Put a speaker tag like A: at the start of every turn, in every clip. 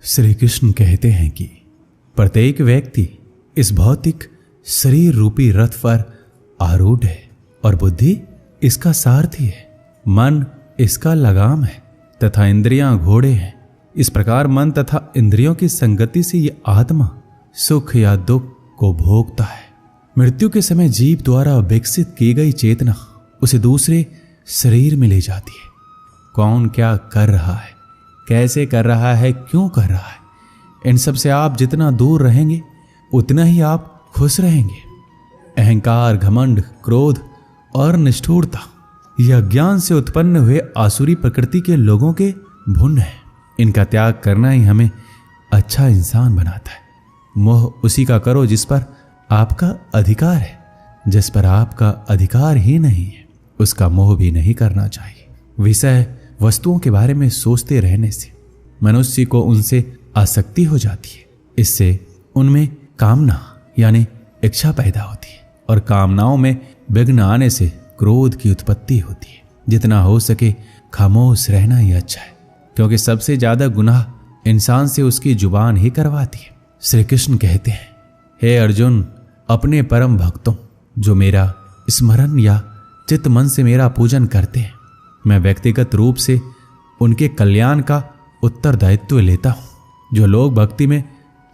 A: श्री कृष्ण कहते हैं कि प्रत्येक व्यक्ति इस भौतिक शरीर रूपी रथ पर आरूढ़ है और बुद्धि इसका सारथी है। मन इसका लगाम है तथा इंद्रियां घोड़े हैं। इस प्रकार मन तथा इंद्रियों की संगति से ये आत्मा सुख या दुख को भोगता है। मृत्यु के समय जीव द्वारा विकसित की गई चेतना उसे दूसरे शरीर में ले जाती है। कौन क्या कर रहा है, कैसे कर रहा है, क्यों कर रहा है, इन सब से आप जितना दूर रहेंगे उतना ही आप खुश रहेंगे। अहंकार, घमंड, क्रोध और निष्ठुरता यह अज्ञान से उत्पन्न हुए आसुरी प्रकृति के लोगों के भुन है। इनका त्याग करना ही हमें अच्छा इंसान बनाता है। मोह उसी का करो जिस पर आपका अधिकार है। जिस पर आपका अधिकार ही नहीं है उसका मोह भी नहीं करना चाहिए। विषय वस्तुओं के बारे में सोचते रहने से मनुष्य को उनसे आसक्ति हो जाती है। इससे उनमें कामना यानी इच्छा पैदा होती है और कामनाओं में विघ्न आने से क्रोध की उत्पत्ति होती है। जितना हो सके खामोश रहना ही अच्छा है, क्योंकि सबसे ज्यादा गुनाह इंसान से उसकी जुबान ही करवाती है। श्री कृष्ण कहते हैं, हे अर्जुन, अपने परम भक्तों जो मेरा स्मरण या चित्त मन से मेरा पूजन करते हैं, मैं व्यक्तिगत रूप से उनके कल्याण का उत्तरदायित्व लेता हूं। जो लोग भक्ति में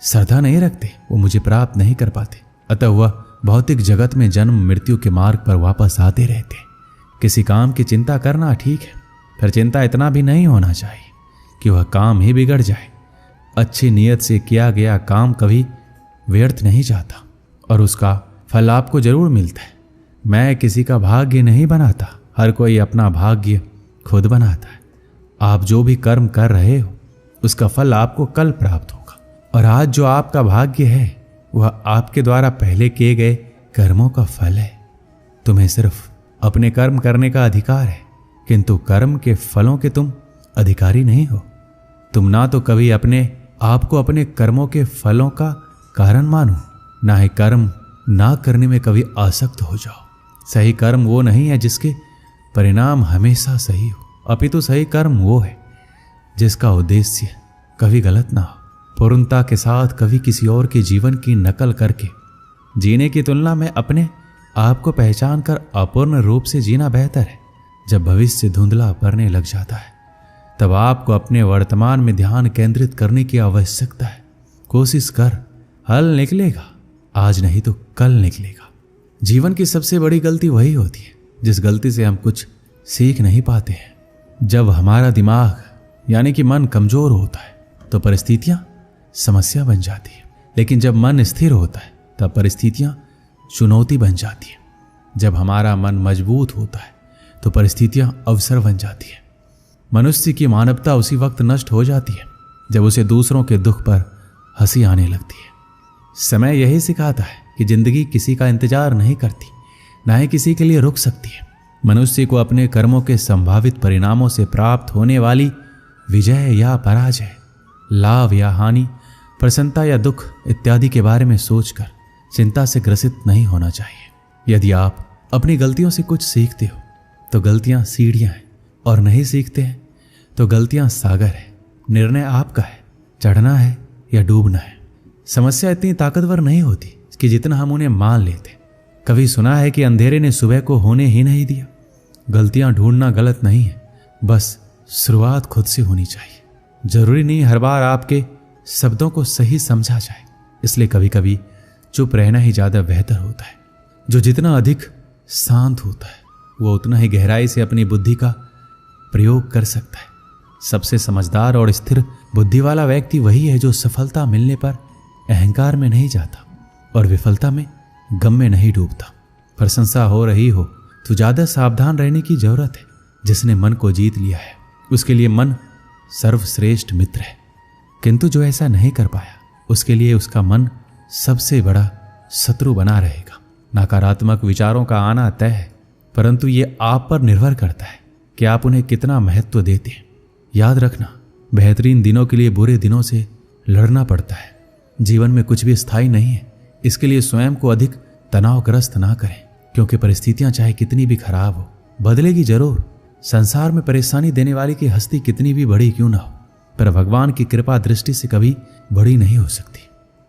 A: श्रद्धा नहीं रखते वो मुझे प्राप्त नहीं कर पाते, अतः वह भौतिक जगत में जन्म मृत्यु के मार्ग पर वापस आते रहते। किसी काम की चिंता करना ठीक है, फिर चिंता इतना भी नहीं होना चाहिए कि वह काम ही बिगड़ जाए। अच्छी नीयत से किया गया काम कभी व्यर्थ नहीं जाता और उसका फल आपको जरूर मिलता है। मैं किसी का भाग्य नहीं बनाता, हर कोई अपना भाग्य खुद बनाता है। आप जो भी कर्म कर रहे हो उसका फल आपको कल प्राप्त होगा, और आज जो आपका भाग्य है वह आपके द्वारा पहले किए गए कर्मों का फल है। तुम्हें सिर्फ अपने कर्म करने का अधिकार है, किंतु कर्म के फलों के तुम अधिकारी नहीं हो। तुम ना तो कभी अपने आप को अपने कर्मों के फलों का कारण मानो, ना ही कर्म ना करने में कभी आसक्त हो जाओ। सही कर्म वो नहीं है जिसके परिणाम हमेशा सही हो, अपितु सही कर्म वो है जिसका उद्देश्य कभी गलत ना हो। पूर्णता के साथ कभी किसी और के जीवन की नकल करके जीने की तुलना में अपने आप को पहचान कर अपूर्ण रूप से जीना बेहतर है। जब भविष्य धुंधला पड़ने लग जाता है तब आपको अपने वर्तमान में ध्यान केंद्रित करने की आवश्यकता है। कोशिश कर, हल निकलेगा, आज नहीं तो कल निकलेगा। जीवन की सबसे बड़ी गलती वही होती है जिस गलती से हम कुछ सीख नहीं पाते हैं। जब हमारा दिमाग यानी कि मन कमजोर होता है तो परिस्थितियां समस्या बन जाती है, लेकिन जब मन स्थिर होता है तब परिस्थितियां चुनौती बन जाती है। जब हमारा मन मजबूत होता है तो परिस्थितियां अवसर बन जाती है। मनुष्य की मानवता उसी वक्त नष्ट हो जाती है जब उसे दूसरों के दुख पर हंसी आने लगती है। समय यही सिखाता है कि जिंदगी किसी का इंतजार नहीं करती, ना ही किसी के लिए रुक सकती है। मनुष्य को अपने कर्मों के संभावित परिणामों से प्राप्त होने वाली विजय या पराजय, लाभ या हानि, प्रसन्नता या दुख इत्यादि के बारे में सोचकर चिंता से ग्रसित नहीं होना चाहिए। यदि आप अपनी गलतियों से कुछ सीखते हो तो गलतियां सीढ़ियां हैं, और नहीं सीखते हैं तो गलतियां सागर है। निर्णय आपका है, चढ़ना है या डूबना है। समस्या इतनी ताकतवर नहीं होती कि जितना हम उन्हें मान लेते। कभी सुना है कि अंधेरे ने सुबह को होने ही नहीं दिया। गलतियां ढूंढना गलत नहीं है, बस शुरुआत खुद से होनी चाहिए। जरूरी नहीं हर बार आपके शब्दों को सही समझा जाए, इसलिए कभी कभी चुप रहना ही ज्यादा बेहतर होता है। जो जितना अधिक शांत होता है वो उतना ही गहराई से अपनी बुद्धि का प्रयोग कर सकता है। सबसे समझदार और स्थिर बुद्धि वाला व्यक्ति वही है जो सफलता मिलने पर अहंकार में नहीं जाता और विफलता में गम में नहीं डूबता। प्रशंसा हो रही हो तो ज्यादा सावधान रहने की जरूरत है। जिसने मन को जीत लिया है उसके लिए मन सर्वश्रेष्ठ मित्र है, किंतु जो ऐसा नहीं कर पाया उसके लिए उसका मन सबसे बड़ा शत्रु बना रहेगा। नकारात्मक विचारों का आना तय है, परंतु ये आप पर निर्भर करता है कि आप उन्हें कितना महत्व देते हैं। याद रखना, बेहतरीन दिनों के लिए बुरे दिनों से लड़ना पड़ता है। जीवन में कुछ भी स्थायी नहीं है, इसके लिए स्वयं को अधिक तनावग्रस्त ना करें, क्योंकि परिस्थितियां चाहे कितनी भी खराब हो बदलेगी जरूर। संसार में परेशानी देने वाली की हस्ती कितनी भी बड़ी क्यों ना हो, पर भगवान की कृपा दृष्टि से कभी बड़ी नहीं हो सकती।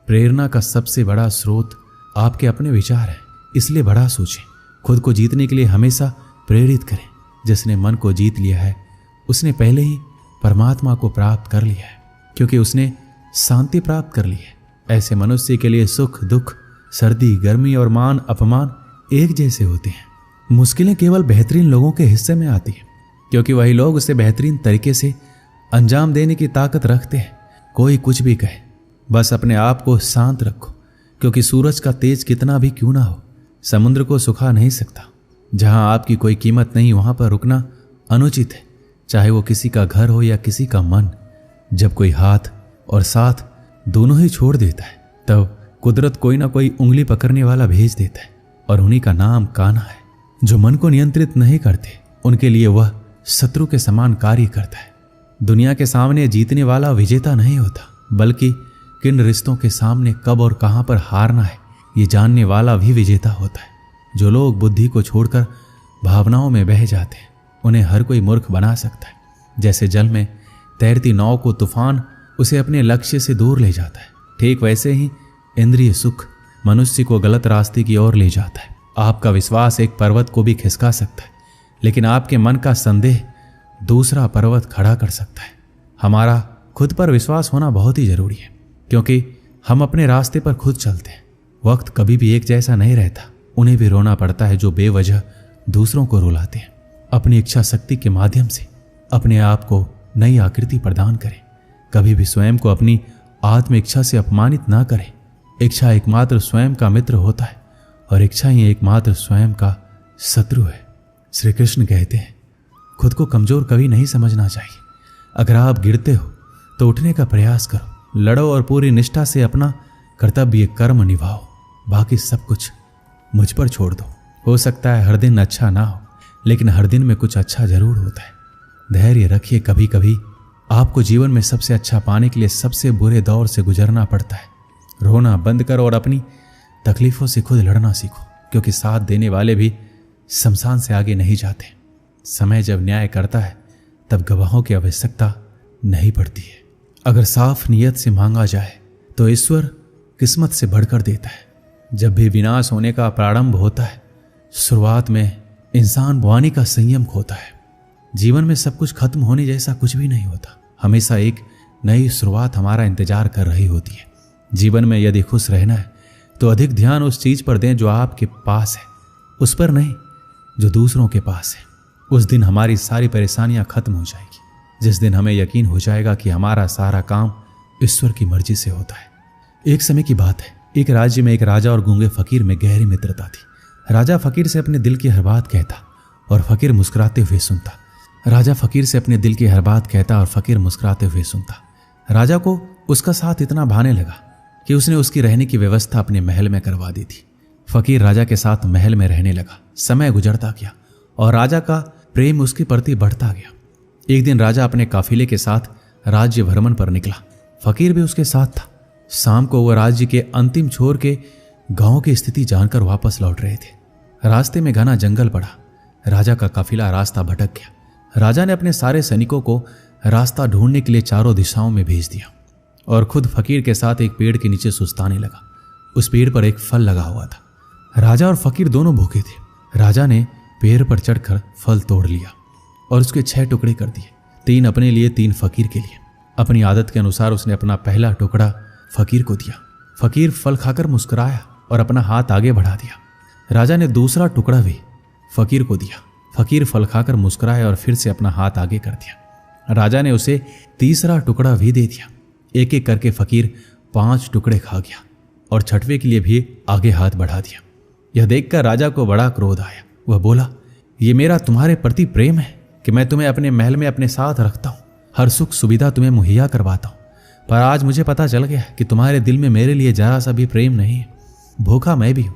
A: प्रेरणा का सबसे बड़ा स्रोत आपके अपने विचार है, इसलिए बड़ा सोचें। खुद को जीतने के लिए हमेशा प्रेरित करें। जिसने मन को जीत लिया है उसने पहले ही परमात्मा को प्राप्त कर लिया है, क्योंकि उसने शांति प्राप्त कर ली है। ऐसे मनुष्य के लिए सुख दुख, सर्दी गर्मी और मान अपमान एक जैसे होते हैं। मुश्किलें केवल बेहतरीन लोगों के हिस्से में आती हैं, क्योंकि वही लोग उसे बेहतरीन तरीके से अंजाम देने की ताकत रखते हैं। कोई कुछ भी कहे, बस अपने आप को शांत रखो, क्योंकि सूरज का तेज कितना भी क्यों ना हो, समुद्र को सुखा नहीं सकता। जहां आपकी कोई कीमत नहीं वहां पर रुकना अनुचित है, चाहे वो किसी का घर हो या किसी का मन। जब कोई हाथ और साथ दोनों ही छोड़ देता है, तब कुदरत कोई ना कोई उंगली पकड़ने वाला भेज देता है, और उन्हीं का नाम कान्हा है। जो मन को नियंत्रित नहीं करते उनके लिए वह शत्रु के समान कार्य करता है। दुनिया के सामने जीतने वाला विजेता नहीं होता, बल्कि किन रिश्तों के सामने कब और कहां पर हारना है ये जानने वाला भी विजेता होता है। जो लोग बुद्धि को छोड़कर भावनाओं में बह जाते हैं उन्हें हर कोई मूर्ख बना सकता है। जैसे जल में तैरती नाव को तूफान उसे अपने लक्ष्य से दूर ले जाता है, ठीक वैसे ही इंद्रिय सुख मनुष्य को गलत रास्ते की ओर ले जाता है। आपका विश्वास एक पर्वत को भी खिसका सकता है, लेकिन आपके मन का संदेह दूसरा पर्वत खड़ा कर सकता है। हमारा खुद पर विश्वास होना बहुत ही जरूरी है, क्योंकि हम अपने रास्ते पर खुद चलते हैं। वक्त कभी भी एक जैसा नहीं रहता। उन्हें भी रोना पड़ता है जो बेवजह दूसरों को रुलाते हैं। अपनी इच्छा शक्ति के माध्यम से अपने आप को नई आकृति प्रदान करें। कभी भी स्वयं को अपनी आत्म इच्छा से अपमानित ना करें। इच्छा एकमात्र स्वयं का मित्र होता है और इच्छा ही एकमात्र स्वयं का शत्रु है। श्री कृष्ण कहते हैं, खुद को कमजोर कभी नहीं समझना चाहिए। अगर आप गिरते हो तो उठने का प्रयास करो, लड़ो और पूरी निष्ठा से अपना कर्तव्य कर्म निभाओ। बाकी सब कुछ मुझ पर छोड़ दो। हो सकता है हर दिन अच्छा ना हो, लेकिन हर दिन में कुछ अच्छा जरूर होता है। धैर्य रखिए। कभी कभी आपको जीवन में सबसे अच्छा पाने के लिए सबसे बुरे दौर से गुजरना पड़ता है। रोना बंद करो और अपनी तकलीफों से खुद लड़ना सीखो, क्योंकि साथ देने वाले भी शमशान से आगे नहीं जाते। समय जब न्याय करता है तब गवाहों की आवश्यकता नहीं पड़ती है। अगर साफ नियत से मांगा जाए तो ईश्वर किस्मत से बढ़कर देता है। जब भी विनाश होने का प्रारंभ होता है, शुरुआत में इंसान वाणी का संयम खोता है। जीवन में सब कुछ खत्म होने जैसा कुछ भी नहीं होता। हमेशा एक नई शुरुआत हमारा इंतजार कर रही होती है। जीवन में यदि खुश रहना है तो अधिक ध्यान उस चीज पर दें जो आपके पास है, उस पर नहीं जो दूसरों के पास है। उस दिन हमारी सारी परेशानियां खत्म हो जाएगी, जिस दिन हमें यकीन हो जाएगा कि हमारा सारा काम ईश्वर की मर्जी से होता है। एक समय की बात है, एक राज्य में एक राजा और गूंगे फकीर में गहरी मित्रता थी। राजा फकीर से अपने दिल की हर बात कहता और फकीर मुस्कुराते हुए सुनता। राजा फकीर से अपने दिल की हर बात कहता और फकीर मुस्कुराते हुए सुनता। राजा को उसका साथ इतना भाने लगा कि उसने उसकी रहने की व्यवस्था अपने महल में करवा दी थी। फकीर राजा के साथ महल में रहने लगा। समय गुजरता गया और राजा का प्रेम उसके प्रति बढ़ता गया। एक दिन राजा अपने काफिले के साथ राज्य भ्रमण पर निकला। फकीर भी उसके साथ था। शाम को वह राज्य के अंतिम छोर के गांव की स्थिति जानकर वापस लौट रहे थे। रास्ते में घना जंगल पड़ा। राजा का काफिला रास्ता भटक गया। राजा ने अपने सारे सैनिकों को रास्ता ढूंढने के लिए चारों दिशाओं में भेज दिया और खुद फकीर के साथ एक पेड़ के नीचे सुस्ताने लगा। उस पेड़ पर एक फल लगा हुआ था। राजा और फकीर दोनों भूखे थे। राजा ने पेड़ पर चढ़कर फल तोड़ लिया और उसके 6 टुकड़े कर दिए, 3 अपने लिए, 3 फकीर के लिए। अपनी आदत के अनुसार उसने अपना पहला टुकड़ा फकीर को दिया। फकीर फल खाकर मुस्कुराया और अपना हाथ आगे बढ़ा दिया। राजा ने दूसरा टुकड़ा भी फकीर को दिया। फकीर फल खाकर मुस्कुराया और फिर से अपना हाथ आगे कर दिया। राजा ने उसे तीसरा टुकड़ा भी दे दिया। एक एक करके फकीर 5 टुकड़े खा गया और 6वें के लिए भी आगे हाथ बढ़ा दिया। यह देखकर राजा को बड़ा क्रोध आया। वह बोला, ये मेरा तुम्हारे प्रति प्रेम है कि मैं तुम्हें अपने महल में अपने साथ रखता हूँ, हर सुख सुविधा तुम्हें मुहैया करवाता हूँ, पर आज मुझे पता चल गया कि तुम्हारे दिल में मेरे लिए जरा सा भी प्रेम नहीं है। भूखा मैं भी हूँ,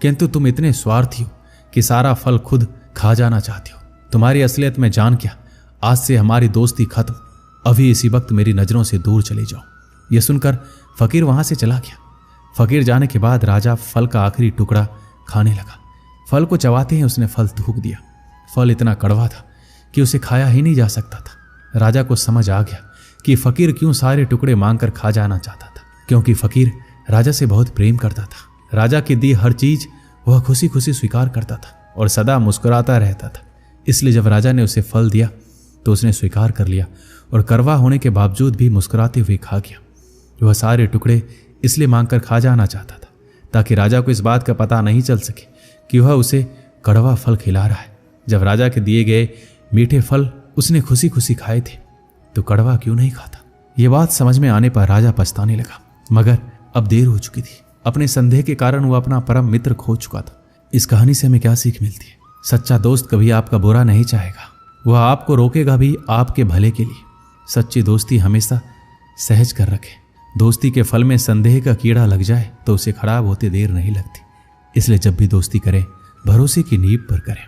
A: किंतु तुम इतने स्वार्थी हो कि सारा फल खुद खा जाना चाहते हो। तुम्हारी असलियत में जान क्या, आज से हमारी दोस्ती खत्म। अभी इसी वक्त मेरी नजरों से दूर चले जाओ। यह सुनकर फकीर वहां से चला गया। फकीर जाने के बाद राजा फल का आखिरी टुकड़ा खाने लगा। फल को चबाते ही उसने फल थूक दिया। फल इतना कड़वा था कि उसे खाया ही नहीं जा सकता था। राजा को समझ आ गया कि फकीर क्यों सारे टुकड़े मांगकर खा जाना चाहता था, क्योंकि फकीर राजा से बहुत प्रेम करता था। राजा की दी हर चीज वह खुशी खुशी स्वीकार करता था और सदा मुस्कुराता रहता था। इसलिए जब राजा ने उसे फल दिया तो उसने स्वीकार कर लिया और कड़वा होने के बावजूद भी मुस्कुराते हुए खा गया। वह सारे टुकड़े इसलिए मांगकर खा जाना चाहता था ताकि राजा को इस बात का पता नहीं चल सके कि वह उसे कड़वा फल खिला रहा है। जब राजा के दिए गए मीठे फल उसने खुशी खुशी खाए थे तो कड़वा क्यों नहीं खाता। ये बात समझ में आने पर राजा पछताने लगा, मगर अब देर हो चुकी थी। अपने संदेह के कारण वह अपना परम मित्र खो चुका था। इस कहानी से हमें क्या सीख मिलती है? सच्चा दोस्त कभी आपका बुरा नहीं चाहेगा, वह आपको रोकेगा भी आपके भले के लिए। सच्ची दोस्ती हमेशा सहज कर रखे। दोस्ती के फल में संदेह का कीड़ा लग जाए तो उसे खराब होते देर नहीं लगती। इसलिए जब भी दोस्ती करें भरोसे की नींव पर करें।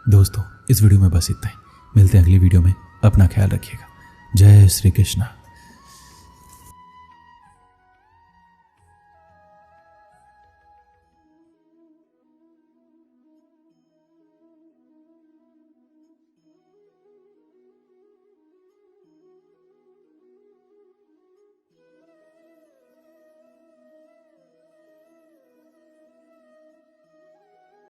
A: दोस्तों, इस वीडियो में बस इतना ही। मिलते हैं अगली वीडियो में। अपना ख्याल रखिएगा। जय श्री कृष्ण।